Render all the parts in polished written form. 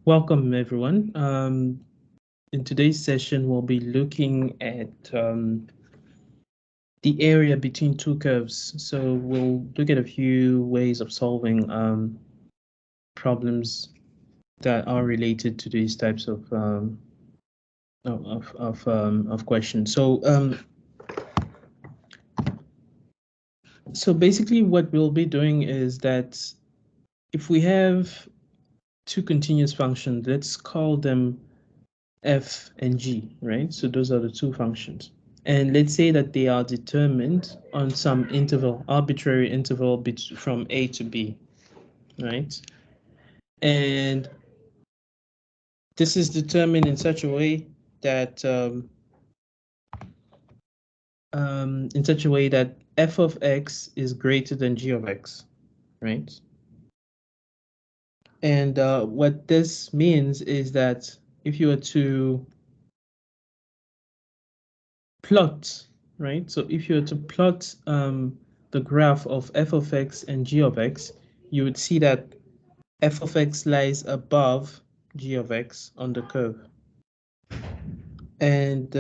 Welcome, everyone. In today's session, we'll be looking at the area between two curves. So we'll look at a few ways of solving problems that are related to these types of questions. So basically, what we'll be doing is that if we have two continuous functions, let's call them f and g, right? So those are the two functions. And let's say that they are determined on some interval, arbitrary interval from a to b, right? And this is determined in such a way that f of x is greater than g of x, right? And what this means is that if you were to plot, right? So if you were to plot the graph of f of x and g of x, you would see that f of x lies above g of x on the curve. And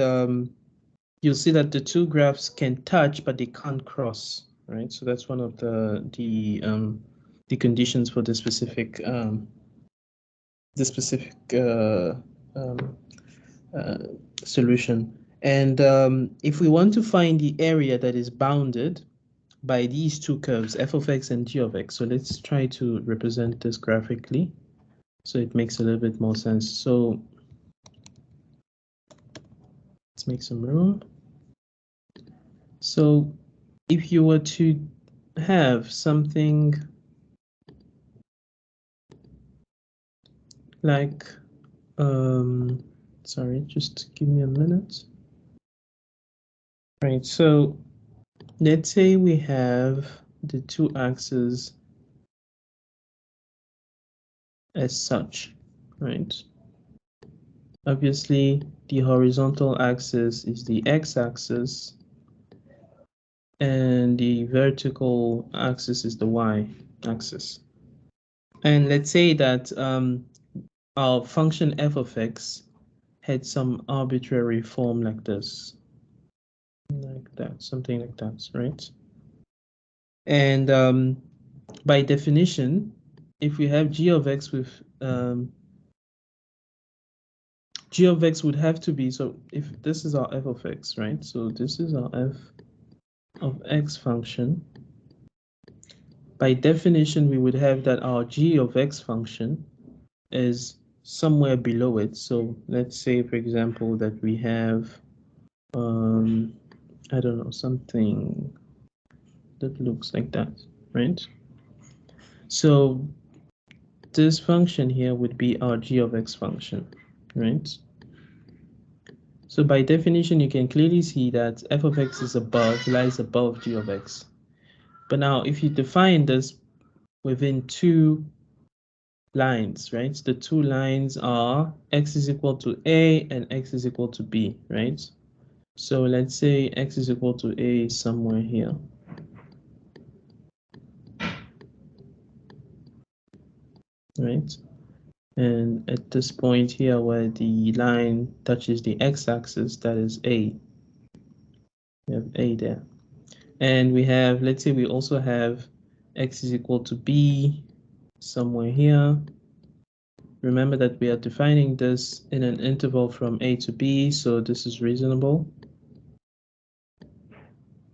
you'll see that the two graphs can touch, but they can't cross, right? So that's one of the conditions for the specific solution. And if we want to find the area that is bounded by these two curves, f of x and g of x, so let's try to represent this graphically so it makes a little bit more sense. So let's make some room. So if you were to have something like, sorry, just give me a minute. Right, so let's say we have the two axes as such, right? Obviously, the horizontal axis is the x-axis, and the vertical axis is the y-axis. And let's say that our function f of x had some arbitrary form like this, like that, something like that, right? And by definition, if we have g of x with g of x would have to be, so if this is our f of x, right? So this is our f of x function. By definition, we would have that our g of x function is somewhere below it. So let's say, for example, that we have, I don't know, something that looks like that, right? So this function here would be our g of x function, right? So by definition, you can clearly see that f of x is lies above g of x. But now if you define this within two lines, right? The two lines are x is equal to a and x is equal to b, right? So let's say x is equal to a somewhere here. Right? And at this point here where the line touches the x-axis, that is a. We have a there. And we have, let's say we also have x is equal to b somewhere here. Remember that we are defining this in an interval from a to b, so this is reasonable.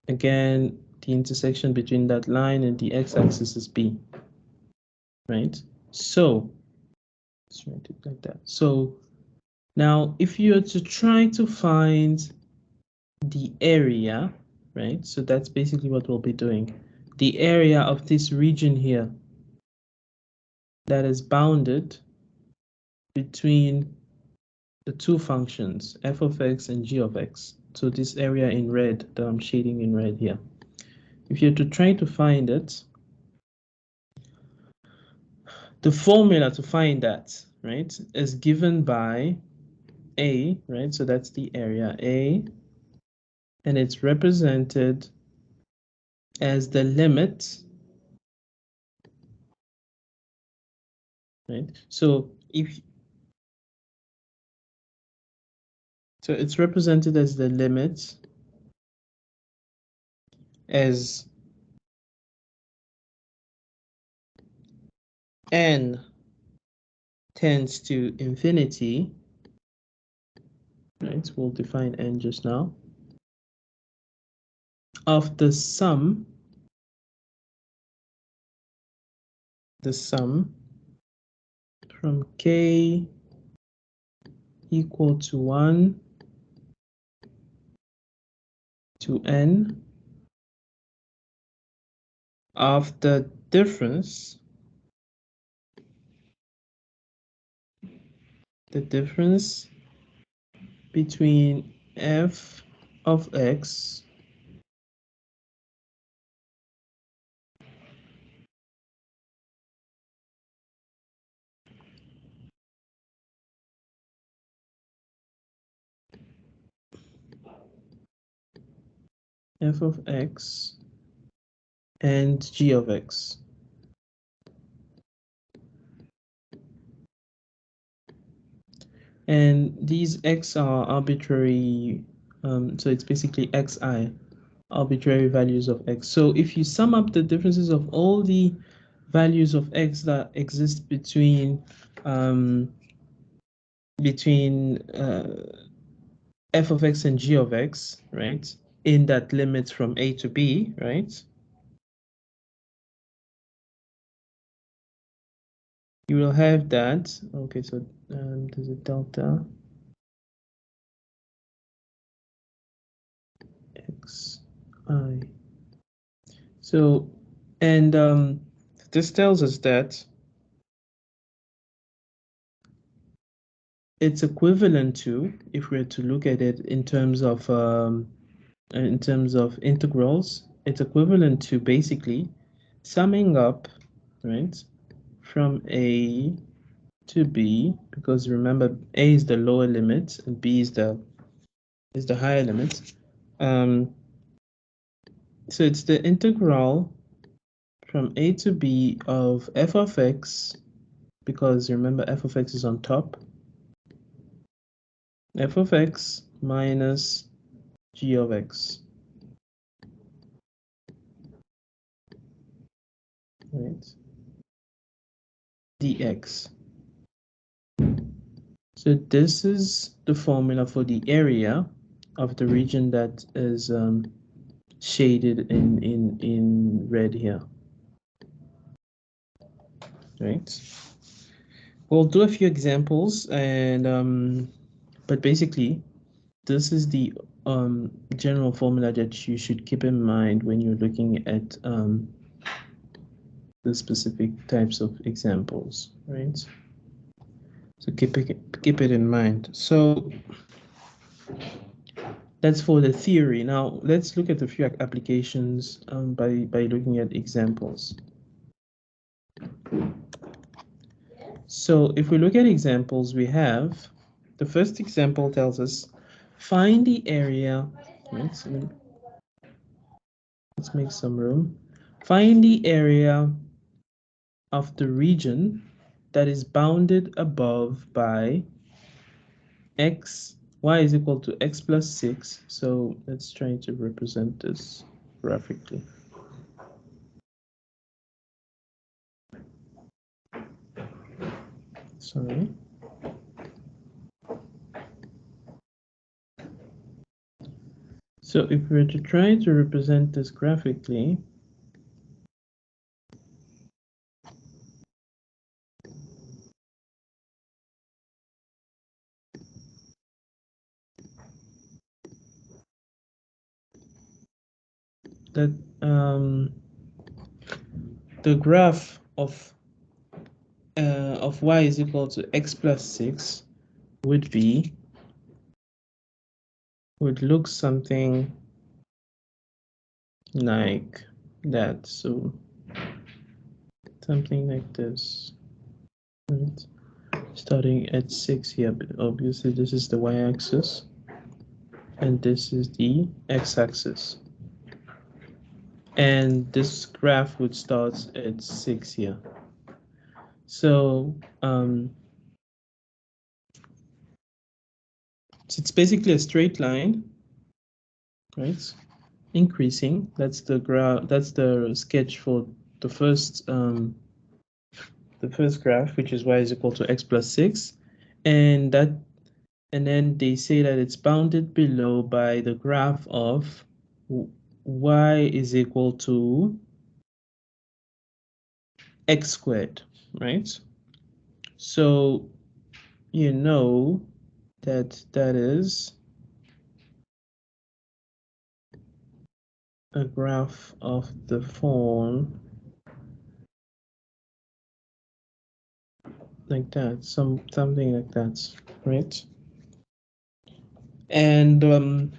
Again, the intersection between that line and the x-axis is b, right? So let's write it like that. So now if you are to try to find the area, right? So that's basically what we'll be doing. The area of this region here that is bounded between the two functions, f of x and g of x. So this area in red that I'm shading in red here. If you're to try to find it, the formula to find that, right, is given by A, right? So that's the area A, and it's represented as the limit, right? So if So it's represented as the limit as n tends to infinity, right? We'll define n just now, of the sum from k equal to 1 to n of the difference between f of x and g of x. And these x are arbitrary, so it's basically xi, arbitrary values of x. So if you sum up the differences of all the values of x that exist between f of x and g of x, right, in that limit from a to b, right, you will have that. Okay, so there's a delta x I. So, and this tells us that it's equivalent to, if we're to look at it in terms of integrals, it's equivalent to basically summing up, right, from a to b, because remember a is the lower limit and b is the higher limit. So it's the integral from a to b of f of x, because remember f of x is on top, f of x minus g of x, right, dx. So this is the formula for the area of the region that is shaded in red here, right? We'll do a few examples, and but basically this is the general formula that you should keep in mind when you're looking at the specific types of examples, right? So keep it in mind. So that's for the theory. Now let's look at a few applications by looking at examples. So if we look at examples, we have the first example tells us find the area. Right, so let's make some room. Find the area of the region that is bounded above by y is equal to x plus 6. So let's try to represent this graphically. Sorry. So if we were to try to represent this graphically, that the graph of y is equal to x plus 6 would look something like that. So something like this, right? Starting at 6 here, but obviously this is the y-axis and this is the x-axis, and this graph would start at 6 here. So So it's basically a straight line, right? Increasing. That's the graph. That's the sketch for the first graph, which is y is equal to x plus 6, and then they say that it's bounded below by the graph of y is equal to x squared, right? So you know that that is a graph of the form like that, something like that, right? And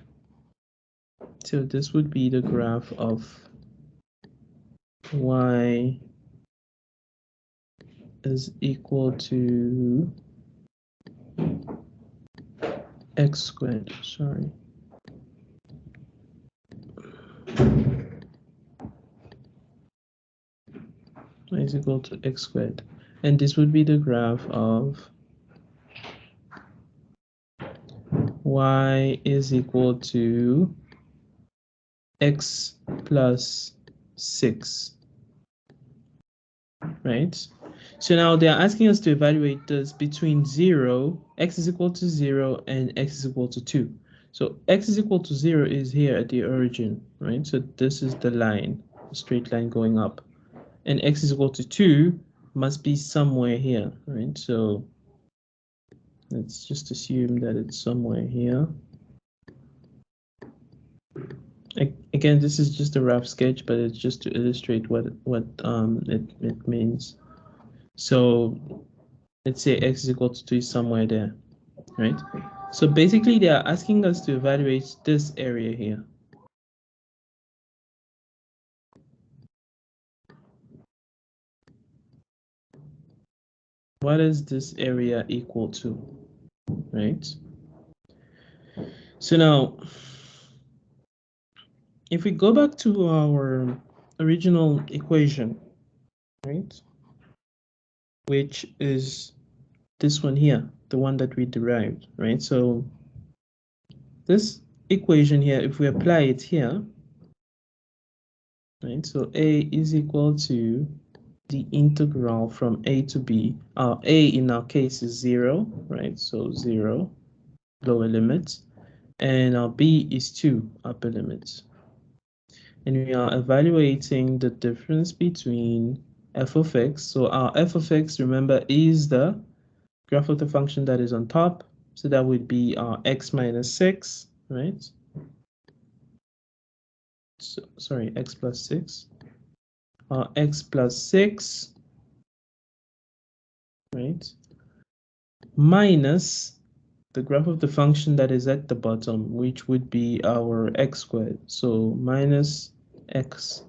so this would be the graph of y is equal to x squared, sorry. Y is equal to x squared. And this would be the graph of y is equal to x plus 6, right? So now they're asking us to evaluate this between 0, x is equal to 0, and x is equal to 2. So x is equal to 0 is here at the origin, right? So this is the line, the straight line going up. And x is equal to 2 must be somewhere here, right? So let's just assume that it's somewhere here. Again, this is just a rough sketch, but it's just to illustrate what it means. So let's say x is equal to 2 is somewhere there, right? So basically they are asking us to evaluate this area here. What is this area equal to, right? So now, if we go back to our original equation, right, which is this one here, the one that we derived, right? So this equation here, if we apply it here, right, so a is equal to the integral from a to b. A in our case is 0, right? So 0, lower limit, and our b is 2, upper limit. And we are evaluating the difference between f of x. So our f of x, remember, is the graph of the function that is on top. So that would be our x minus 6, right? So, sorry, x plus 6. Our x plus 6, right? Minus the graph of the function that is at the bottom, which would be our x squared. So minus x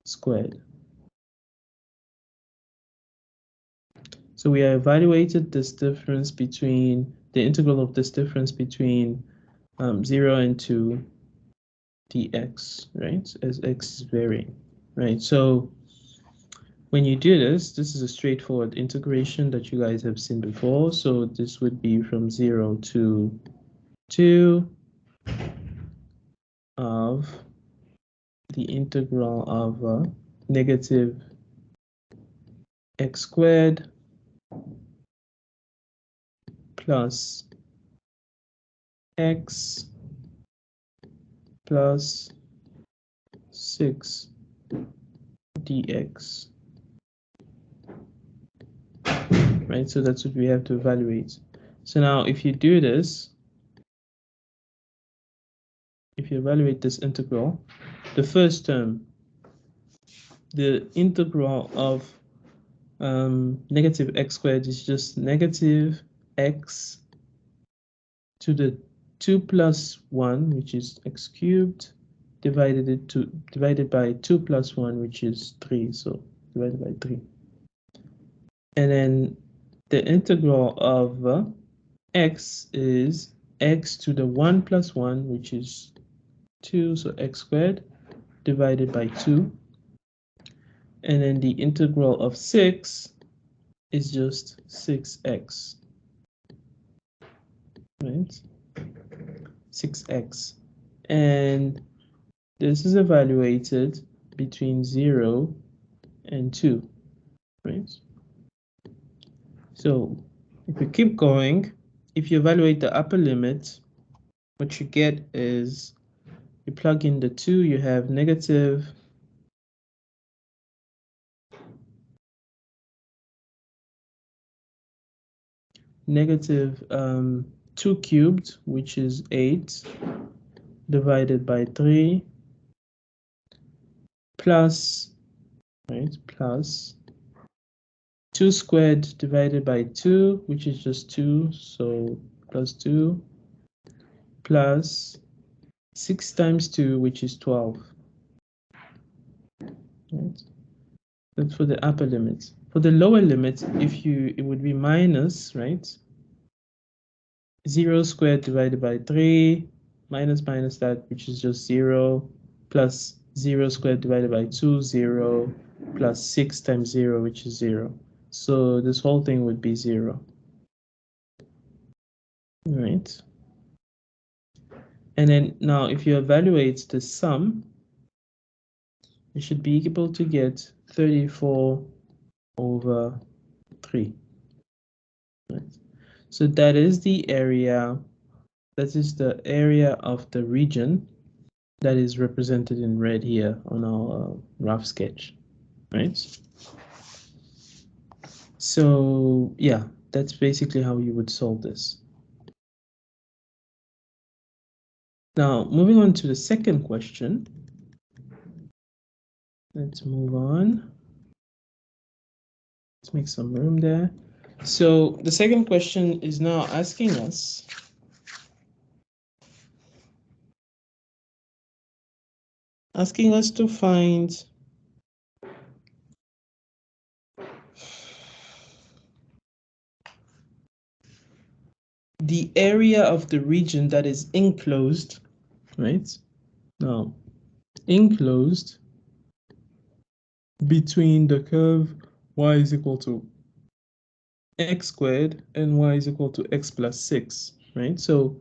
squared. So we have evaluated this difference between the integral of this difference between 0 and 2 dx, right? As x is varying, right? So when you do this, this is a straightforward integration that you guys have seen before. So this would be from 0 to 2 of the integral of negative x squared plus x plus 6 dx, right? So that's what we have to evaluate. So now if you do this, if you evaluate this integral, the first term, the integral of negative x squared is just negative x to the 2 plus 1, which is x cubed, divided by 2 plus 1, which is 3, so divided by 3. And then the integral of x is x to the 1 plus 1, which is 2, so x squared, divided by 2. And then the integral of 6 is just 6x, right? 6x. And this is evaluated between 0 and 2, right? So if we keep going, if you evaluate the upper limit, what you get is, you plug in the 2, you have negative 2 cubed, which is 8, divided by 3, plus, right, plus 2 squared divided by 2, which is just 2, so plus 2, plus 6 times 2, which is 12. Right? That's for the upper limit. For the lower limit, it would be minus, right? 0 squared divided by 3, minus that, which is just 0, plus 0 squared divided by 2, 0, plus 6 times 0, which is 0. So this whole thing would be 0. Right? And then now if you evaluate the sum, you should be able to get 34 over 3. Right? So that is the area, that is the area of the region that is represented in red here on our rough sketch, right? So yeah, that's basically how you would solve this. Now, moving on to the second question. Let's move on. Let's make some room there. So the second question is now asking us to find the area of the region that is enclosed, right? Now, enclosed between the curve y is equal to x squared and y is equal to x plus 6, right? So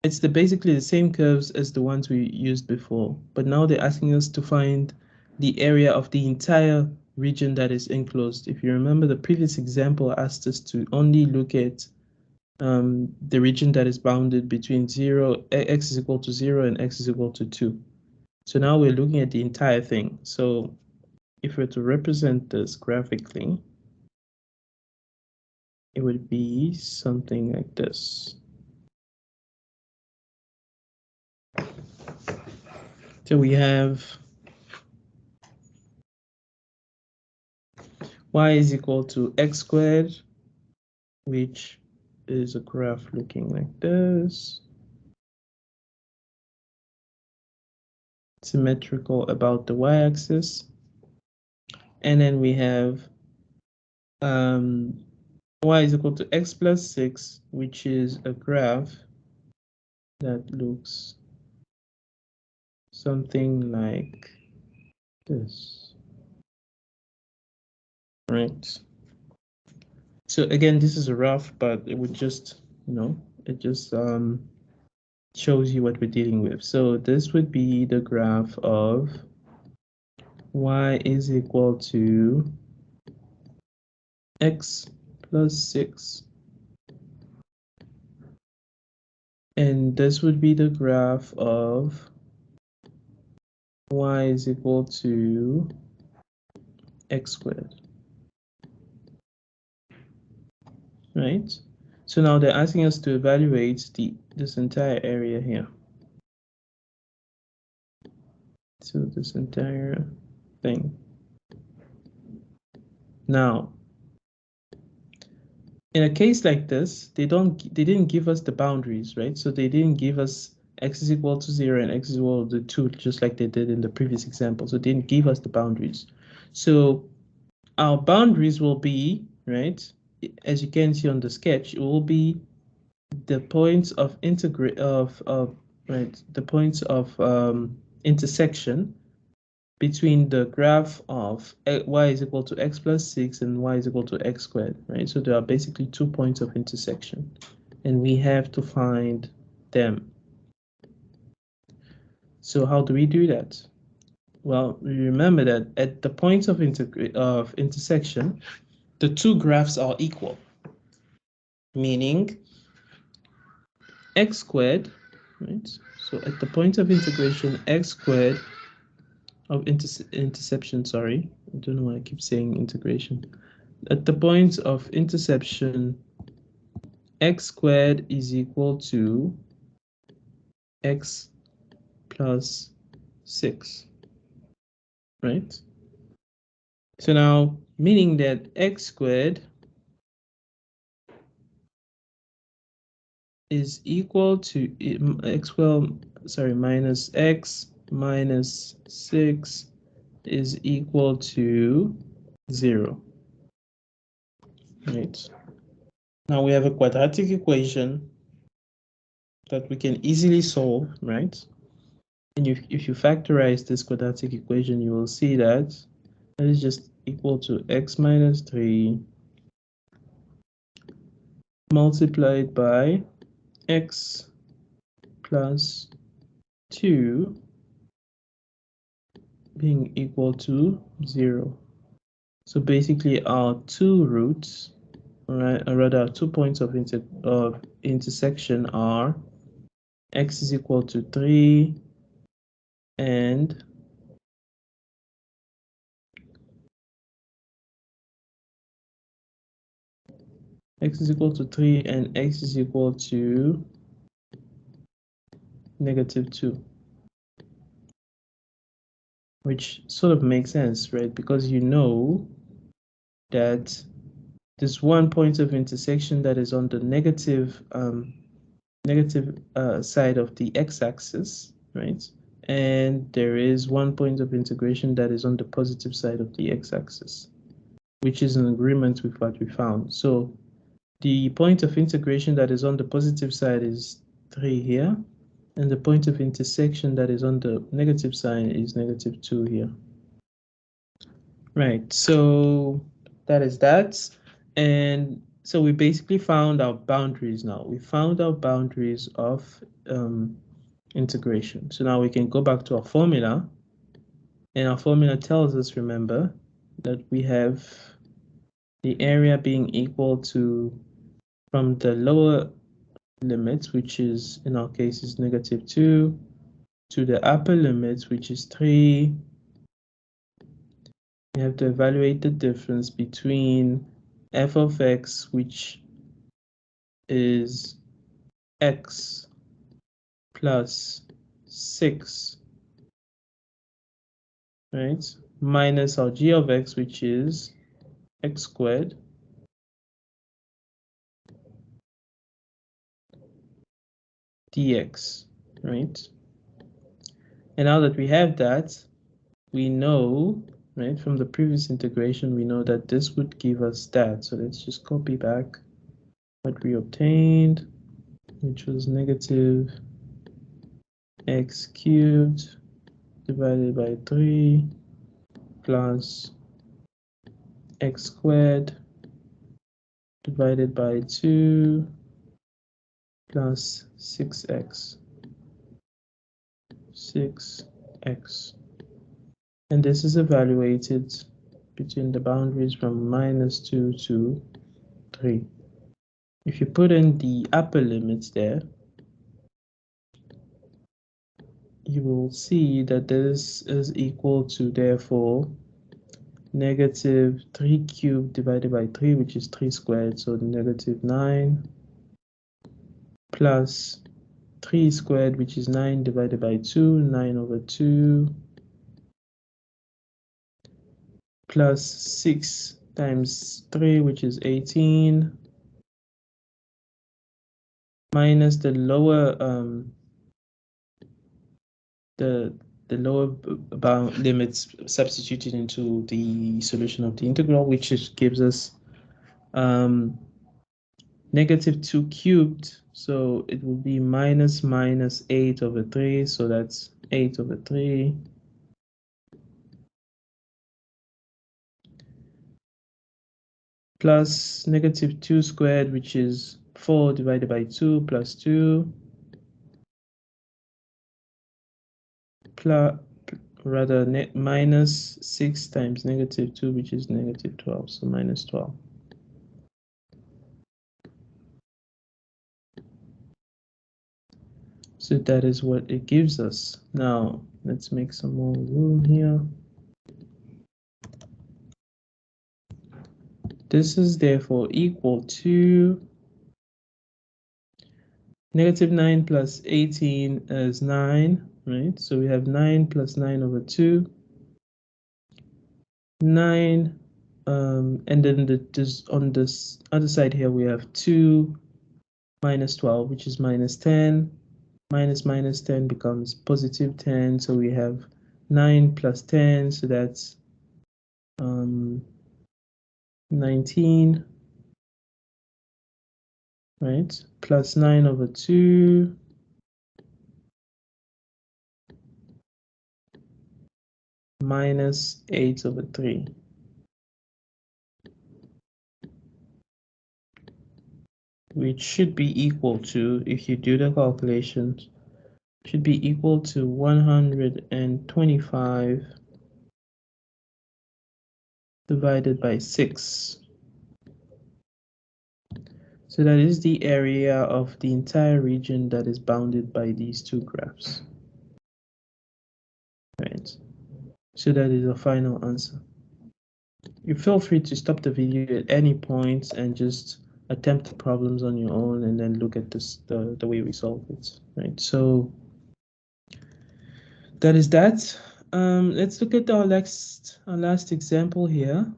it's basically the same curves as the ones we used before, but now they're asking us to find the area of the entire region that is enclosed. If you remember, the previous example asked us to only look at the region that is bounded between x is equal to 0 and x is equal to 2. So now we're looking at the entire thing. So if we're to represent this graphically, it would be something like this. So we have y is equal to x squared, which is a graph looking like this. Symmetrical about the y-axis. And then we have y is equal to x plus 6, which is a graph that looks something like this. Right. So again, this is a rough, but it would just, it just shows you what we're dealing with. So this would be the graph of y is equal to x plus 6. And this would be the graph of y is equal to x squared. Right? So now they're asking us to evaluate this entire area here. So this entire thing. Now, in a case like this, they didn't give us the boundaries, right? So they didn't give us x is equal to 0 and x is equal to 2, just like they did in the previous example. So they didn't give us the boundaries. So our boundaries will be, right, as you can see on the sketch, it will be the points of intersection between the graph of y is equal to x plus 6 and y is equal to x squared, right? So there are basically 2 points of intersection, and we have to find them. So how do we do that? Well, remember that at the points of intersection, the two graphs are equal, meaning x squared, right? So at the point of integration, x squared of interception, sorry, I don't know why I keep saying integration. At the point of interception, x squared is equal to x plus 6, right? So now, meaning that x squared is equal to minus x minus 6 is equal to 0, right? Now we have a quadratic equation that we can easily solve, right? And if you factorize this quadratic equation, you will see that that is just equal to x minus 3 multiplied by x plus 2 being equal to 0. So basically our two roots, right, or rather 2 points of intersection are x is equal to 3 and x is equal to 3 and x is equal to negative 2, which sort of makes sense, right? Because you know that this one point of intersection that is on the negative side of the x-axis, right? And there is one point of integration that is on the positive side of the x-axis, which is in agreement with what we found. So the point of integration that is on the positive side is 3 here, and the point of intersection that is on the negative side is negative 2 here. Right, so that is that. And so we basically found our boundaries now. We found our boundaries of integration. So now we can go back to our formula. And our formula tells us, remember, that we have the area being equal to, from the lower limit, which is in our case is negative 2, to the upper limit, which is 3. We have to evaluate the difference between f of x, which is x plus 6, right, minus our g of x, which is x squared, dx, right? And now that we have that, we know, right, from the previous integration, we know that this would give us that. So let's just copy back what we obtained, which was negative x cubed divided by 3 plus x squared divided by 2 plus 6x. And this is evaluated between the boundaries from -2 to 3. If you put in the upper limits there, you will see that this is equal to, therefore, negative 3 cubed divided by 3, which is 3 squared, so negative 9, plus 3 squared, which is 9 divided by 2, 9 over 2, plus 6 times 3, which is 18, minus the lower bound limits substituted into the solution of the integral, which gives us negative 2 cubed, so it will be minus 8 over 3, so that's 8 over 3. Plus negative 2 squared, which is 4 divided by 2 plus 2. minus 6 times negative 2, which is negative 12, so minus 12. So that is what it gives us. Now, let's make some more room here. This is therefore equal to negative 9 plus 18 is 9, right? So we have 9 plus 9 over 2. 9, and then on this other side here, we have 2 minus 12, which is minus 10. Minus 10 becomes positive 10, so we have 9 plus 10, so that's 19, right? Plus 9 over 2 minus 8 over 3. Which should be equal to, if you do the calculations, should be equal to 125 divided by 6. So that is the area of the entire region that is bounded by these two graphs. Right. So that is the final answer. You feel free to stop the video at any point and just attempt the problems on your own and then look at this the way we solve it. Right. So that is that. Let's look at our last example here,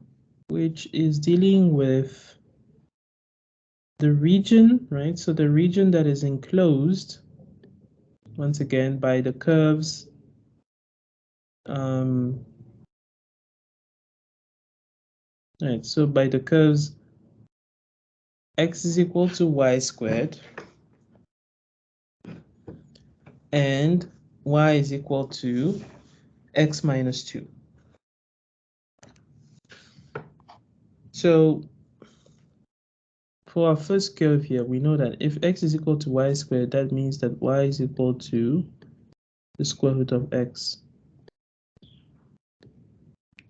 which is dealing with the region, right? So the region that is enclosed, once again, by the curves right, so by the curves x is equal to y squared and y is equal to x minus 2. So for our first curve here, we know that if x is equal to y squared, that means that y is equal to the square root of x,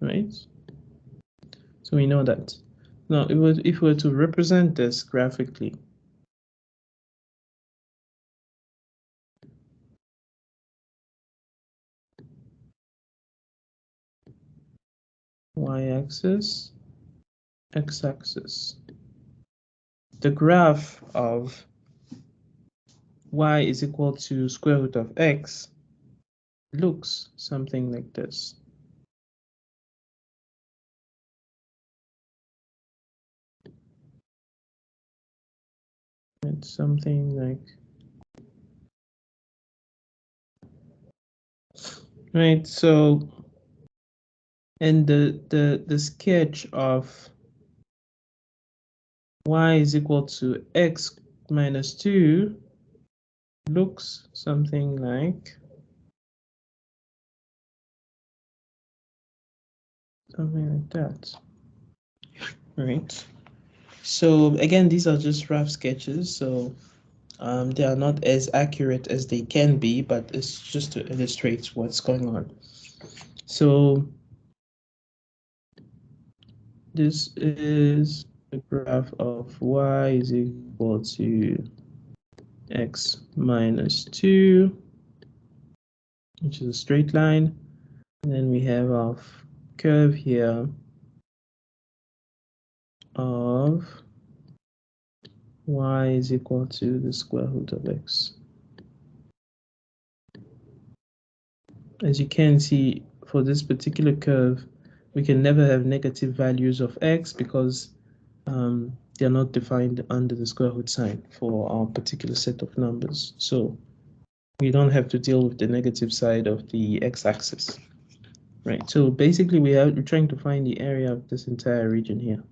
right? So we know that. Now, if we were to represent this graphically, y-axis, x-axis. The graph of y is equal to square root of x looks something like this. It's something like, right, so, and the sketch of y is equal to x minus 2 looks something like that, right? So again, these are just rough sketches, so they are not as accurate as they can be, but it's just to illustrate what's going on. So this is the graph of y is equal to x minus 2, which is a straight line. And then we have our curve here of y is equal to the square root of x. As you can see, for this particular curve, we can never have negative values of x because they're not defined under the square root sign for our particular set of numbers. So we don't have to deal with the negative side of the x-axis. Right, so basically we're trying to find the area of this entire region here.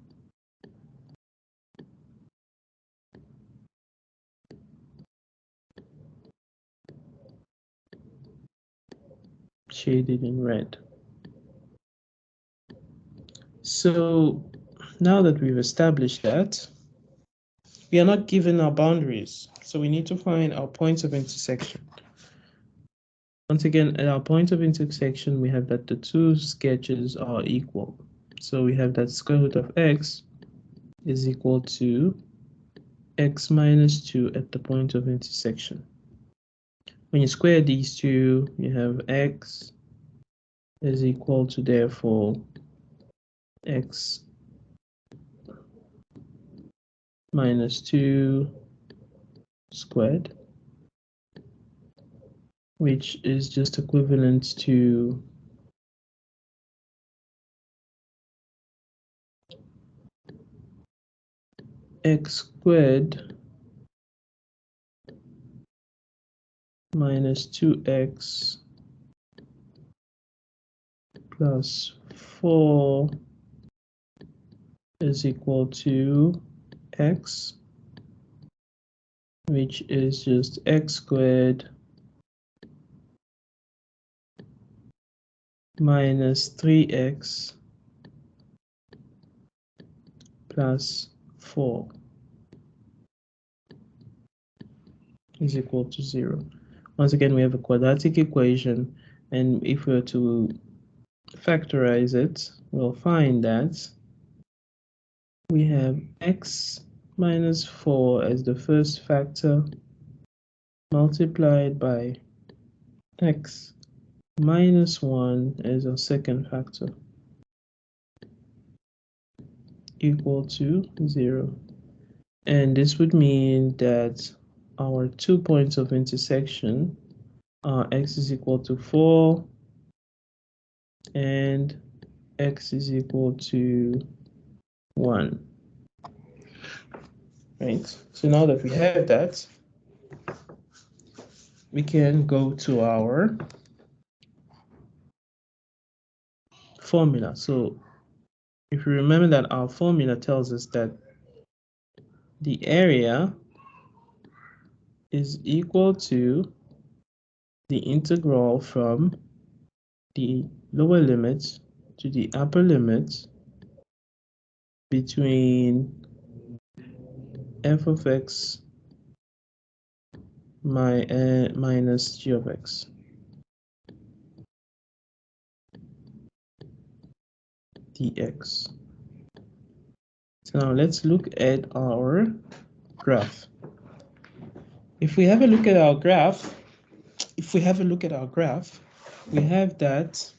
Shaded in red. So now that we've established that, we are not given our boundaries. So we need to find our points of intersection. Once again, at our point of intersection, we have that the two sketches are equal. So we have that square root of x is equal to x minus 2 at the point of intersection. When you square these two, you have x is equal to, therefore, x minus 2 squared, which is just equivalent to x squared minus 2x plus 4 is equal to x, which is just x squared minus 3x plus 4 is equal to 0. Once again, we have a quadratic equation, and if we were to factorize it, we'll find that we have x minus 4 as the first factor multiplied by x minus 1 as our second factor equal to 0. And this would mean that our 2 points of intersection are x is equal to 4 and x is equal to 1. Right? So now that we have that, we can go to our formula. So if you remember that our formula tells us that the area is equal to the integral from the lower limit to the upper limit between f of x minus g of x. Dx. So now let's look at our graph. If we have a look at our graph, we have that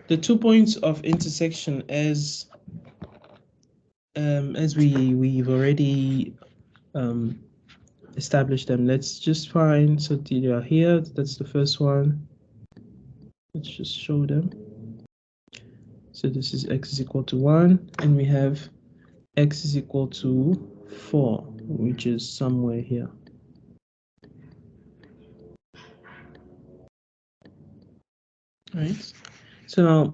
the 2 points of intersection as we've already established them. Let's just find, so they are here, that's the first one. Let's just show them. So this is x is equal to 1, and we have x is equal to 4, which is somewhere here. Right. So now,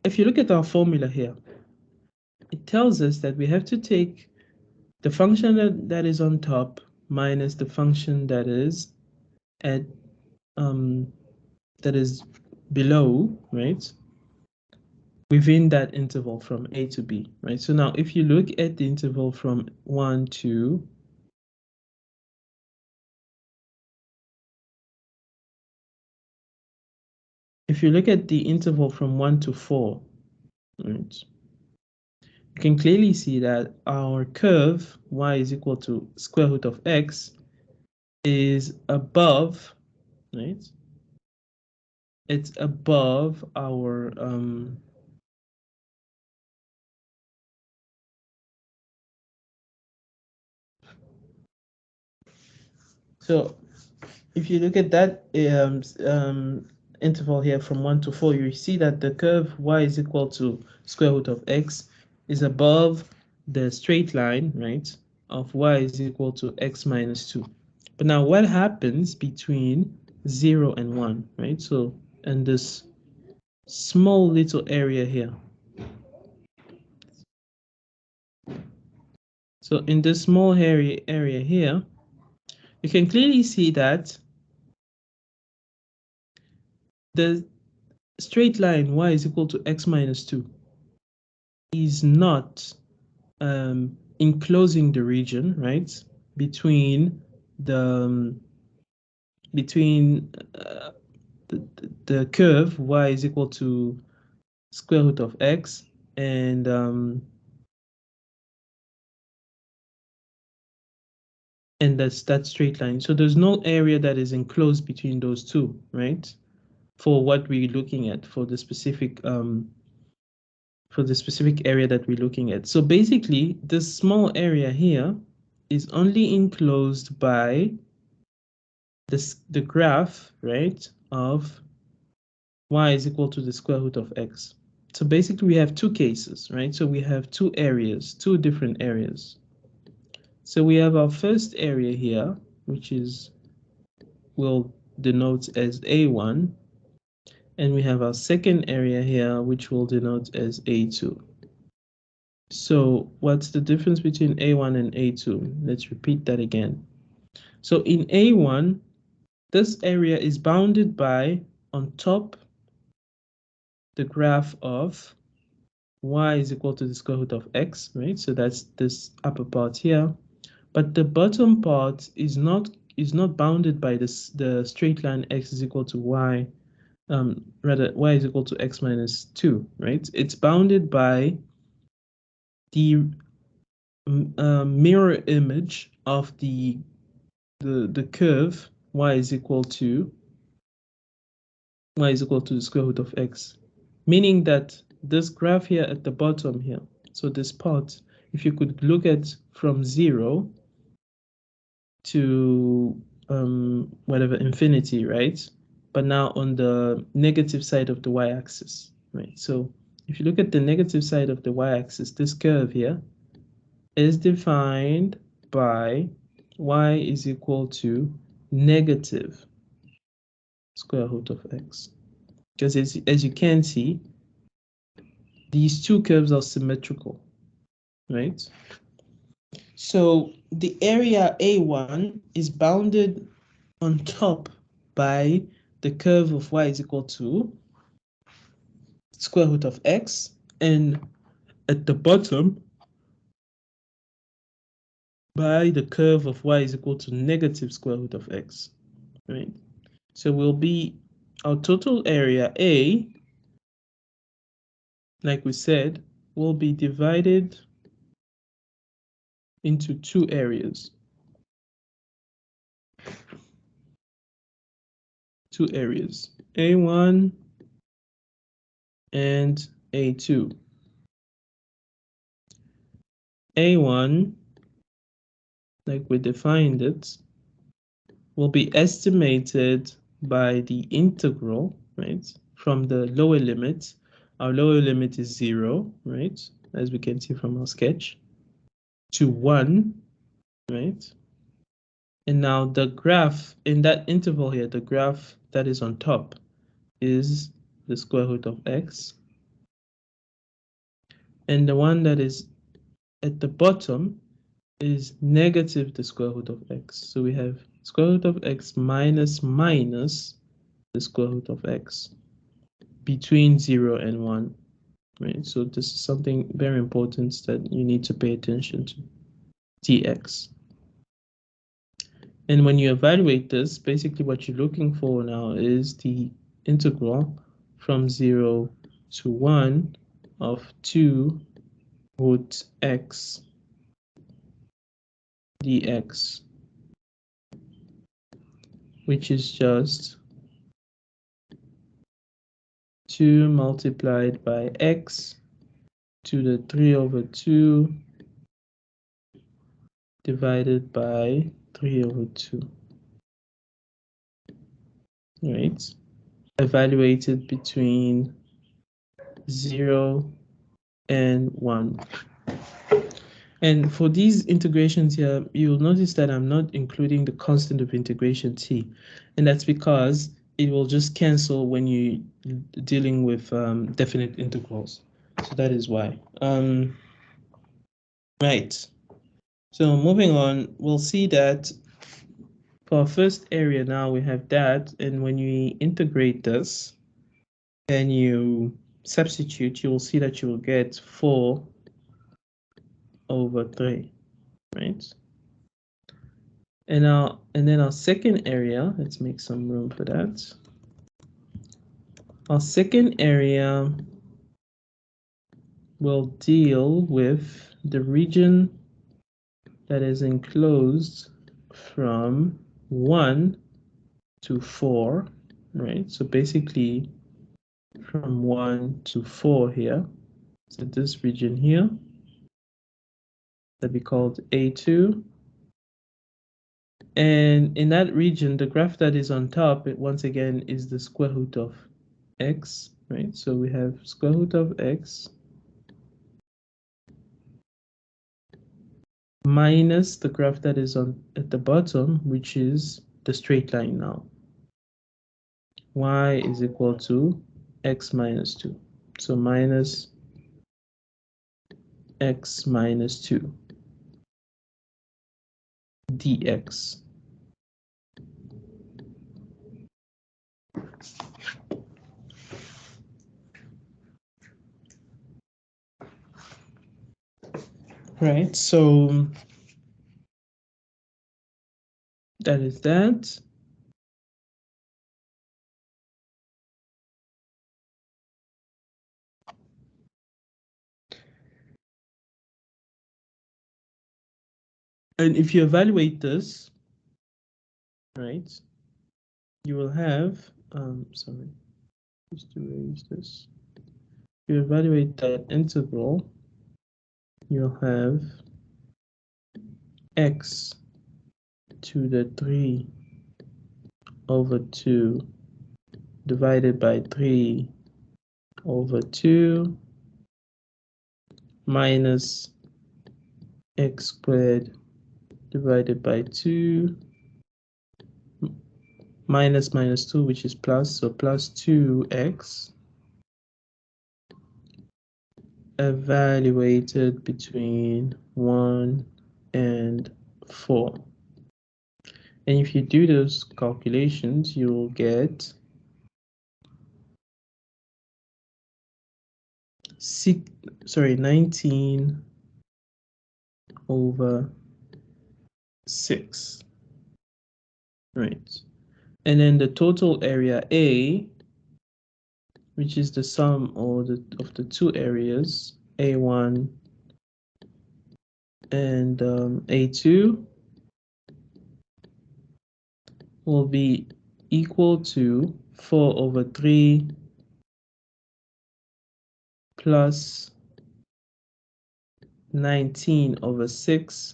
if you look at our formula here, it tells us that we have to take the function that is on top minus the function that is at that is below, right? Within that interval from a to b, right? So now if you look at the interval from 1 to if you look at the interval from 1 to 4, right, you can clearly see that our curve y is equal to square root of x is above, right? It's above our so if you look at that interval here from 1 to 4, you see that the curve y is equal to square root of x is above the straight line, right, of y is equal to x minus 2. But now what happens between 0 and 1, right? So in this small little area here. So in this small area here, you can clearly see that the straight line y is equal to x minus 2 is not enclosing the region, right, between the the curve y is equal to square root of x and that's that straight line. So there's no area that is enclosed between those two, right? For what we're looking at, for the specific area that we're looking at. So basically, this small area here is only enclosed by the graph, right, of y is equal to the square root of x. So basically, we have two cases, right? So we have two areas, two different areas. So we have our first area here, which is will denote as A1, and we have our second area here, which will denote as A2. So what's the difference between A1 and A2? Let's repeat that again. So in A1, this area is bounded by, on top, the graph of y is equal to the square root of x, right? So that's this upper part here. But the bottom part is not bounded by the straight line x is equal to y, rather y is equal to x minus 2, right? It's bounded by the mirror image of the curve y is equal to the square root of x, meaning that this graph here at the bottom here, so this part, if you could look at from 0 to whatever infinity, right? But now on the negative side of the y-axis, right? So if you look at the negative side of the y-axis, this curve here is defined by y is equal to negative square root of x. Because as you can see, these two curves are symmetrical, right? So the area A1 is bounded on top by the curve of y is equal to square root of x, and at the bottom by the curve of y is equal to negative square root of x, right? So will be our total area A, like we said, will be divided into two areas. Two areas, A1 and A2. A1, like we defined it, will be estimated by the integral, right, from the lower limit. Our lower limit is 0, right, as we can see from our sketch, to 1, right? And now the graph in that interval here, the graph that is on top is the square root of x. And the one that is at the bottom is negative the square root of x. So we have square root of x minus the square root of x between 0 and 1, right? So this is something very important that you need to pay attention to, dx. And when you evaluate this, basically what you're looking for now is the integral from 0 to 1 of 2 root x dx, which is just 2 multiplied by x to the 3 over 2 divided by 3 over 2, right? Evaluated between 0 and 1. And for these integrations here, you'll notice that I'm not including the constant of integration t, and that's because it will just cancel when you're dealing with definite integrals. So that is why. Right. So moving on, we'll see that for our first area now we have that, and when you integrate this and you substitute, you will see that you will get 4 over 3, right? And then our second area, let's make some room for that. Our second area will deal with the region that is enclosed from 1 to 4, right? So basically from 1 to 4 here. So this region here that we called A2. And in that region, the graph that is on top, it once again is the square root of x, right? So we have square root of x minus the graph that is at the bottom, which is the straight line now. Y is equal to x minus 2. So minus x minus 2 dx. Right, so that is that. And if you evaluate this, right, you will have, sorry, just to erase this. If you evaluate that integral, you'll have x to the 3 over 2 divided by 3 over 2 minus x squared divided by 2 minus minus 2, which is plus, so plus 2x evaluated between 1 and 4. And if you do those calculations, you'll get 19 over 6, right? And then the total area A, which is the sum of the two areas, A1 and A2, will be equal to 4 over 3 plus 19 over 6,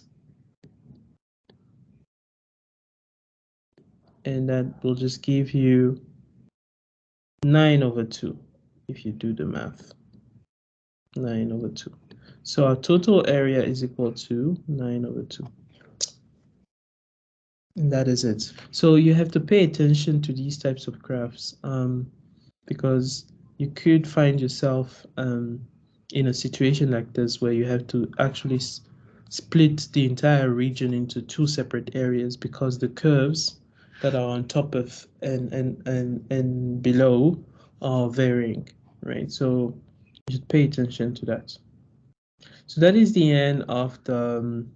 and that will just give you 9 over 2 if you do the math. 9 over 2. So our total area is equal to 9 over 2. And that is it. So you have to pay attention to these types of graphs because you could find yourself in a situation like this where you have to actually split the entire region into two separate areas because the curves that are on top of and below are varying, right? So you should pay attention to that. So that is the end of the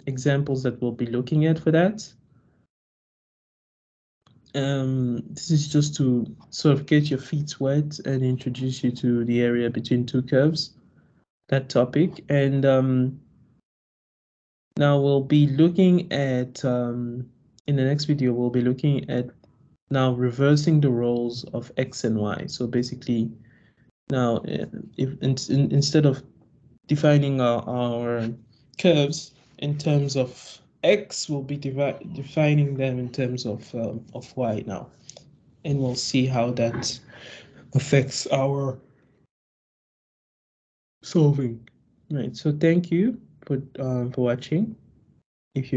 examples that we'll be looking at for that. This is just to sort of get your feet wet and introduce you to the area between two curves, that topic. And now we'll be looking at, in the next video, we'll be looking at now reversing the roles of X and Y. So basically, now if instead of defining our curves in terms of X, we'll be defining them in terms of Y now. And we'll see how that affects our solving. Right, so thank you for watching. If you